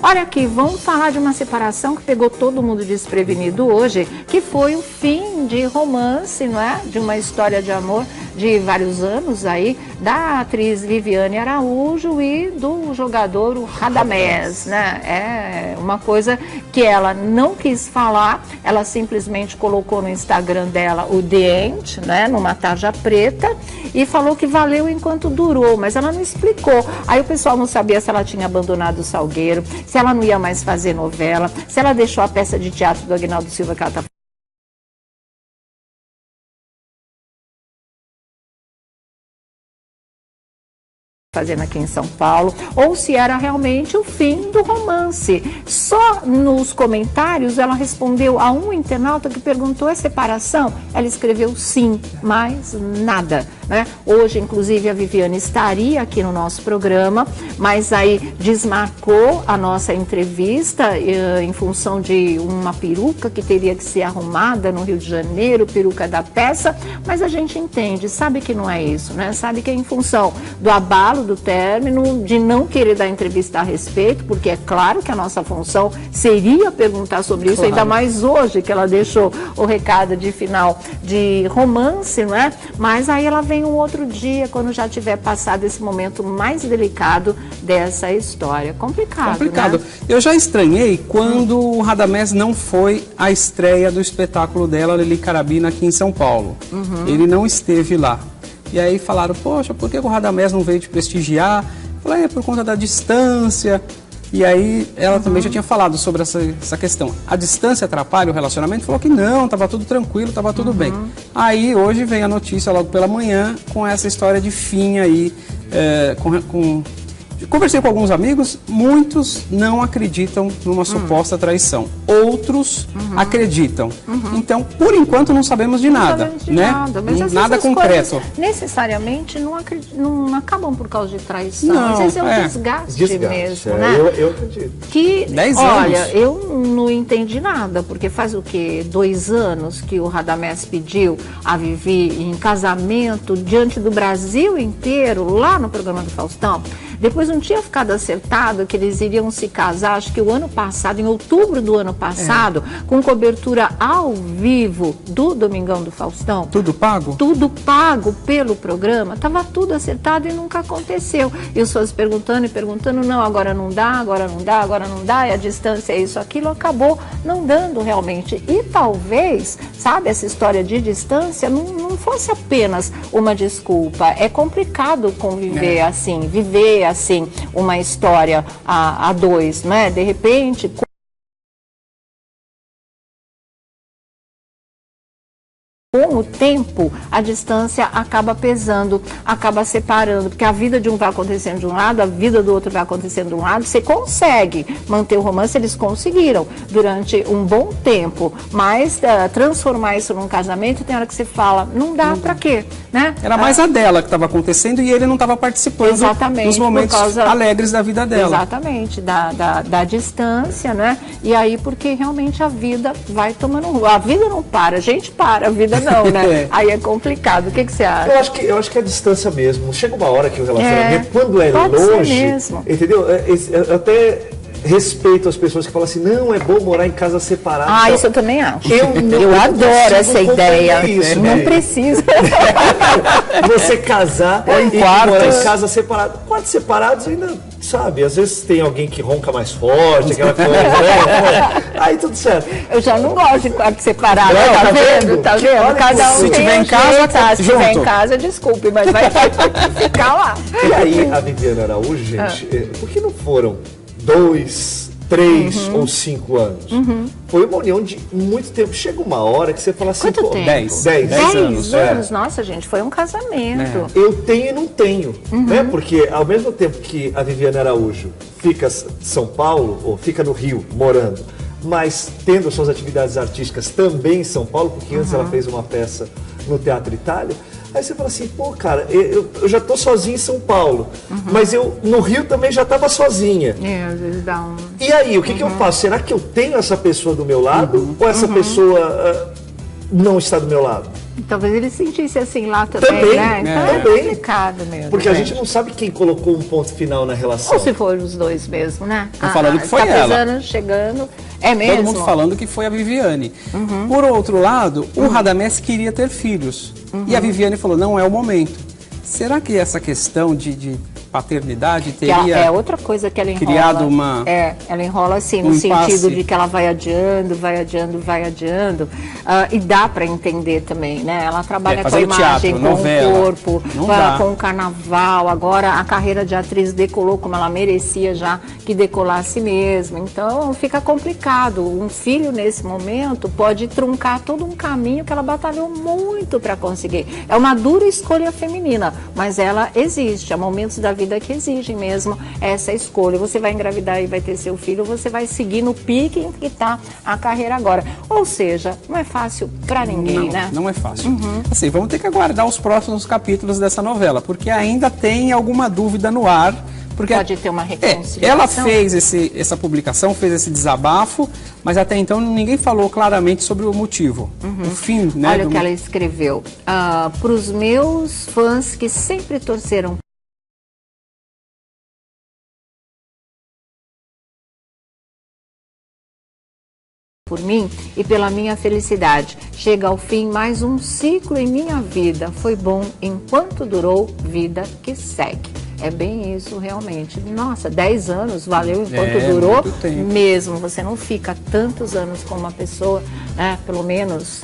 Olha aqui, vamos falar de uma separação que pegou todo mundo desprevenido hoje, que foi o fim de romance, não é? De uma história de amor de vários anos aí, da atriz Viviane Araújo e do jogador o Radamés, né? É uma coisa que ela não quis falar, ela simplesmente colocou no Instagram dela o The End, né? Numa tarja preta, e falou que valeu enquanto durou, mas ela não explicou. Aí o pessoal não sabia se ela tinha abandonado o Salgueiro, se ela não ia mais fazer novela, se ela deixou a peça de teatro do Aguinaldo Silva que ela tá fazendo aqui em São Paulo, ou se era realmente o fim do romance. Só nos comentários ela respondeu a um internauta que perguntou: é separação? Ela escreveu sim, mas nada, né? Hoje, inclusive, a Viviane estaria aqui no nosso programa, mas aí desmarcou a nossa entrevista em função de uma peruca que teria que ser arrumada no Rio de Janeiro, peruca da peça, mas a gente entende, sabe que não é isso, né? Sabe que é em função do abalo do término, de não querer dar entrevista a respeito, porque é claro que a nossa função seria perguntar sobre isso, ainda mais hoje que ela deixou o recado de final de romance, não é? Mas aí ela vem um outro dia, quando já tiver passado esse momento mais delicado dessa história. Complicado, né? Eu já estranhei quando o Radamés não foi à estreia do espetáculo dela, Lili Carabina, aqui em São Paulo. Ele não esteve lá. E aí falaram: poxa, por que o Radamés não veio te prestigiar? Eu falei: é por conta da distância. E aí ela também já tinha falado sobre essa questão. A distância atrapalha o relacionamento? Falou que não, estava tudo tranquilo, estava tudo bem. Aí hoje vem a notícia logo pela manhã com essa história de fim aí. Conversei com alguns amigos, muitos não acreditam numa suposta traição. Outros acreditam. Então, por enquanto, não sabemos de nada. Mas nada concreto. Necessariamente não acabam por causa de traição. Não, às vezes é um desgaste mesmo, né? Eu acredito. 10 anos. Olha, eu não entendi nada, porque faz o quê? 2 anos que o Radamés pediu a Vivi em casamento diante do Brasil inteiro, lá no programa do Faustão. Depois não tinha ficado acertado que eles iriam se casar, acho que o ano passado, em outubro do ano passado, com cobertura ao vivo do Domingão do Faustão. Tudo pago? Tudo pago pelo programa. Estava tudo acertado e nunca aconteceu. E os fãs perguntando e perguntando: não, agora não dá, agora não dá, agora não dá, e a distância é isso, aquilo, acabou não dando realmente. E talvez, sabe, essa história de distância não fosse apenas uma desculpa. É complicado conviver assim, viver assim uma história a dois, né? De repente, com o tempo, a distância acaba pesando, acaba separando, porque a vida de um vai acontecendo de um lado, a vida do outro vai acontecendo de um lado. Você consegue manter o romance, eles conseguiram durante um bom tempo, mas transformar isso num casamento, tem hora que você fala: não dá, pra quê? Né? Era mais a dela que estava acontecendo e ele não estava participando dos momentos alegres da vida dela. Exatamente, da distância, né? E aí, porque realmente a vida vai tomando rumo. A vida não para, a gente para, a vida não, né? Aí é complicado. O que você acha? Eu acho que é a distância mesmo. Chega uma hora que o relacionamento, quando é longe, entendeu? Eu até respeito as pessoas que falam assim: não, é bom morar em casa separada. Ah, isso eu também acho. Eu adoro essa ideia. Isso, não precisa. Você casar e morar em casa separada. Quartos separados ainda, sabe, às vezes tem alguém que ronca mais forte, aquela coisa, né? Aí tudo certo. Eu já não gosto de quarto separado, tá vendo? Tá vendo? Cada um se tiver em casa, se tiver em casa, desculpe, mas vai ficar lá. E aí, a Viviane Araújo, gente, por que não foram 2, 3 ou 5 anos? Foi uma união de muito tempo. Chega uma hora que você fala assim: quanto tempo? 10 anos. Nossa, gente, foi um casamento. Eu tenho e não tenho, né? Porque ao mesmo tempo que a Viviane Araújo fica em São Paulo, ou fica no Rio, morando, mas tendo suas atividades artísticas também em São Paulo, porque antes ela fez uma peça no Teatro Itália. Aí você fala assim: pô, cara, eu já tô sozinha em São Paulo, mas eu no Rio também já estava sozinha. Às vezes dá um... E aí, o que eu faço? Será que eu tenho essa pessoa do meu lado ou essa pessoa não está do meu lado? Talvez ele sentisse assim lá também, né? Então é complicado mesmo. Porque a gente não sabe quem colocou um ponto final na relação. Ou se foram os dois mesmo, né? Estão falando que foi ela. Chegando, é mesmo? Todo mundo falando que foi a Viviane. Por outro lado, o Radamés queria ter filhos. E a Viviane falou, não é o momento. Será que essa questão de paternidade teria é outra coisa que ela enrola. Criado uma... ela enrola assim, no sentido de que ela vai adiando, e dá para entender também, né? Ela trabalha com a imagem, com o corpo, com o carnaval, agora a carreira de atriz decolou como ela merecia já que decolasse mesmo, então fica complicado. Um filho nesse momento pode truncar todo um caminho que ela batalhou muito para conseguir. É uma dura escolha feminina, mas ela existe, há momentos da vida que exigem mesmo essa escolha. Você vai engravidar e vai ter seu filho, você vai seguir no pique em que está a carreira agora. Ou seja, não é fácil para ninguém, né? Não é fácil. Assim, vamos ter que aguardar os próximos capítulos dessa novela, porque ainda tem alguma dúvida no ar. Porque pode ter uma reconciliação. Ela fez essa publicação, fez esse desabafo, mas até então ninguém falou claramente sobre o motivo, o fim, né? Olha o que ela escreveu. Para os meus fãs que sempre torceram por mim e pela minha felicidade. Chega ao fim mais um ciclo em minha vida. Foi bom enquanto durou, vida que segue. É bem isso realmente. Nossa, 10 anos valeu enquanto durou mesmo. Você não fica tantos anos com uma pessoa, né? Pelo menos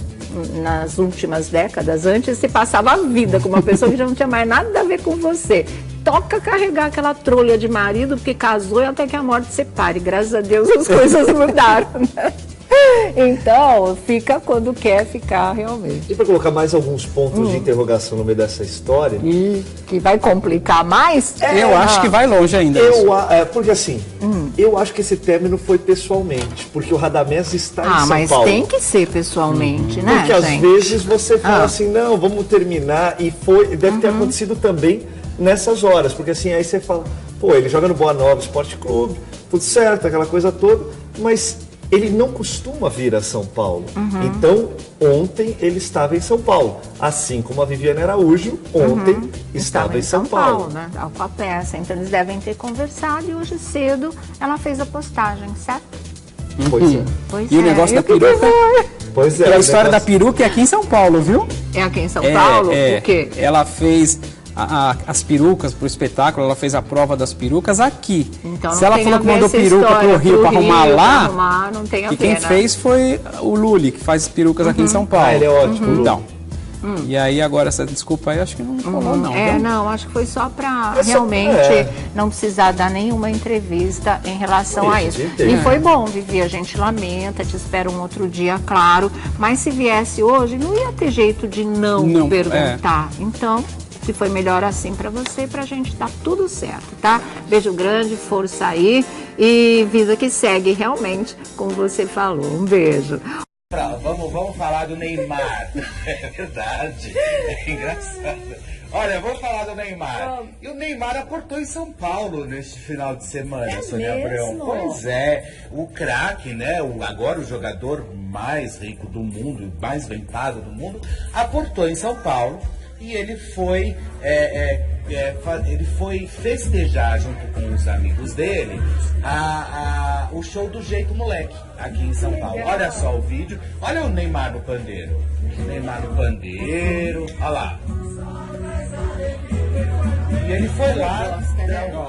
nas últimas décadas. Antes se passava a vida com uma pessoa que já não tinha mais nada a ver com você. Toca carregar aquela trolha de marido porque casou e até que a morte separe. Graças a Deus as coisas mudaram, né? Então, fica quando quer ficar realmente. E para colocar mais alguns pontos de interrogação no meio dessa história... Que vai complicar mais? Eu acho que vai longe ainda. Porque assim, eu acho que esse término foi pessoalmente, porque o Radamés está em São Paulo. Mas tem que ser pessoalmente, né, porque às vezes você fala assim, não, vamos terminar, e deve ter acontecido também nessas horas, porque assim, aí você fala, pô, ele joga no Boa Nova Esporte Clube, tudo certo, aquela coisa toda, mas... ele não costuma vir a São Paulo. Então, ontem ele estava em São Paulo. Assim como a Viviane Araújo, ontem estava em São Paulo. Né? Com a peça. Então, eles devem ter conversado e hoje cedo ela fez a postagem, certo? Pois é. E o negócio da peruca? Pois é. A história da peruca é aqui em São Paulo, viu? É aqui em São Paulo? O quê? Ela fez... as perucas para o espetáculo, ela fez a prova das perucas aqui. Então, se ela falou que mandou peruca para o Rio para arrumar lá, não tem a e quem fez foi o Lully, que faz perucas aqui em São Paulo. Ele é ótimo. Então, e aí agora essa desculpa aí acho que não falou não. Não, acho que foi só para realmente não precisar dar nenhuma entrevista em relação a isso. E foi bom, Vivi, a gente lamenta, te espera um outro dia, claro, mas se viesse hoje, não ia ter jeito de não perguntar. Então... se foi melhor assim para você, pra gente tá tudo certo, tá? Beijo grande, força aí e vida que segue realmente, como você falou. Um beijo. Vamos falar do Neymar. É verdade, é engraçado. Olha, vamos falar do Neymar. E o Neymar aportou em São Paulo neste final de semana, Sônia Abrão. Pois é, o craque, né? Agora o jogador mais rico do mundo, mais bem pago do mundo, aportou em São Paulo. E ele foi festejar junto com os amigos dele o show do Jeito Moleque aqui em São Paulo. Olha só o vídeo, olha o Neymar no pandeiro. Neymar no pandeiro, olha lá. E ele foi lá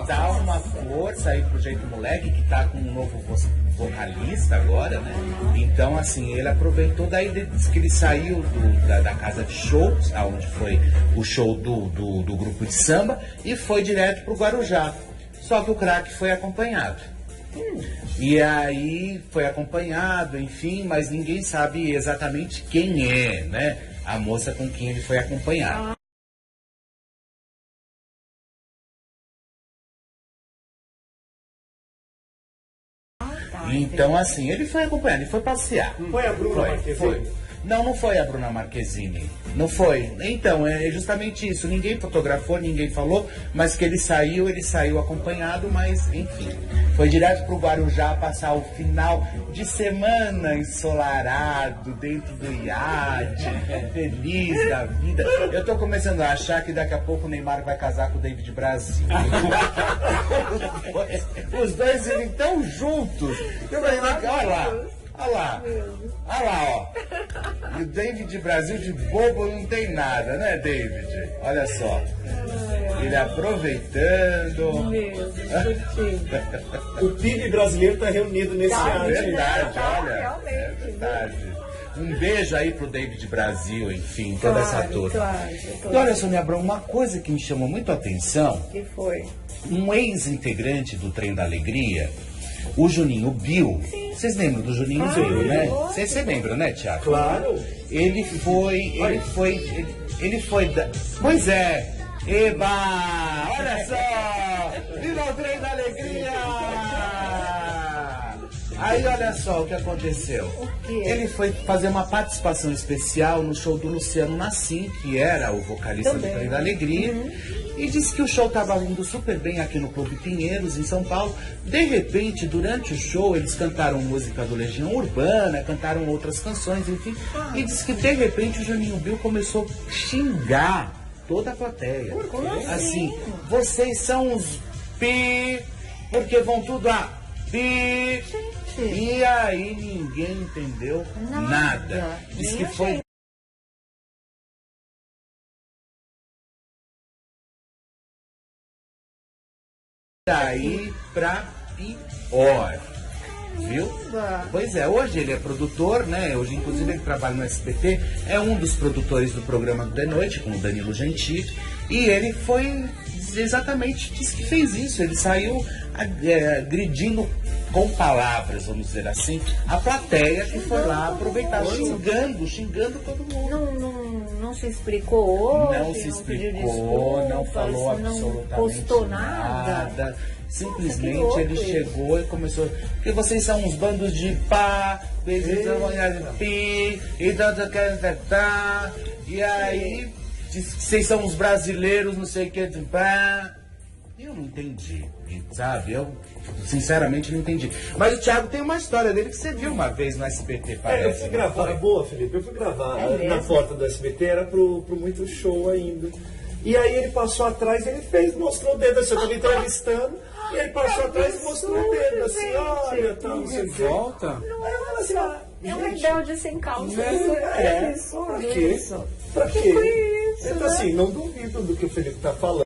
dar uma força aí pro Jeito Moleque, que tá com um novo vocalista agora, né? Então, assim, ele aproveitou, daí disse que ele saiu da casa de shows, onde foi o show do grupo de samba, e foi direto pro Guarujá. Só que o craque foi acompanhado. E aí foi acompanhado, enfim, mas ninguém sabe exatamente quem é, né? A moça com quem ele foi acompanhado. Então, assim, ele foi acompanhado, ele foi passear. Foi a Bruna Marquezine? Não foi a Bruna Marquezine. Não foi. Então, é justamente isso. Ninguém fotografou, ninguém falou, mas que ele saiu acompanhado, mas enfim. Foi direto pro Guarujá passar o final de semana ensolarado, dentro do iate, feliz da vida. Eu tô começando a achar que daqui a pouco o Neymar vai casar com o David Brasil. Os dois eles tão juntos. Eu falei, olha lá. Olha lá, ó. E o David Brasil de bobo não tem nada, né, David? Olha só. Ele aproveitando. O PIB brasileiro está reunido nesse ano. É verdade, olha. É verdade. Um beijo aí pro David Brasil, enfim, toda essa turma. E olha, Sônia Abrão, uma coisa que me chamou muito a atenção. Que foi? Um ex-integrante do Trem da Alegria, o Juninho Bill. Vocês lembram do Juninho Bill, né? Você lembra, né, Thiago? Claro. Ele foi Pois é. Eba! Olha só! Viva o Trem da Alegria! Aí olha só o que aconteceu. Ele foi fazer uma participação especial no show do Luciano Nassim, que era o vocalista do Trem da Alegria. E disse que o show estava indo super bem aqui no Clube Pinheiros, em São Paulo. De repente, durante o show, eles cantaram música do Legião Urbana, cantaram outras canções, enfim. E disse que, de repente, o Juninho Bill começou a xingar toda a plateia. Assim, vocês são os pi, porque vão tudo a pi. E aí ninguém entendeu nada. Diz que foi... daí pra pior, viu? Pois é, hoje ele é produtor, né? Hoje, inclusive, ele trabalha no SBT, é um dos produtores do programa do De Noite, com o Danilo Gentili, e ele foi exatamente, disse que fez isso, ele saiu agredindo com palavras, vamos dizer assim, a plateia que foi lá aproveitar, xingando todo mundo. Não se explicou hoje, não se explicou, não falou absolutamente não postou nada. Simplesmente ele chegou e começou. Porque vocês são uns bandos de pá, e aí diz que vocês são uns brasileiros, não sei o que, de pá. Eu não entendi, sabe? Eu sinceramente não entendi. Mas o Thiago tem uma história dele que você viu uma vez no SBT, parece. Eu fui gravar, boa, Felipe, eu fui gravar na porta do SBT, era pro Muito Show ainda. E aí ele passou atrás, mostrou o dedo, assim, eu tava entrevistando, e ele passou atrás e mostrou o dedo, assim, olha, tal, não sei o que. Volta. É um rebelde sem calça. Pra quê? Pra quê? Que foi isso, Então, assim, não duvido do que o Felipe tá falando.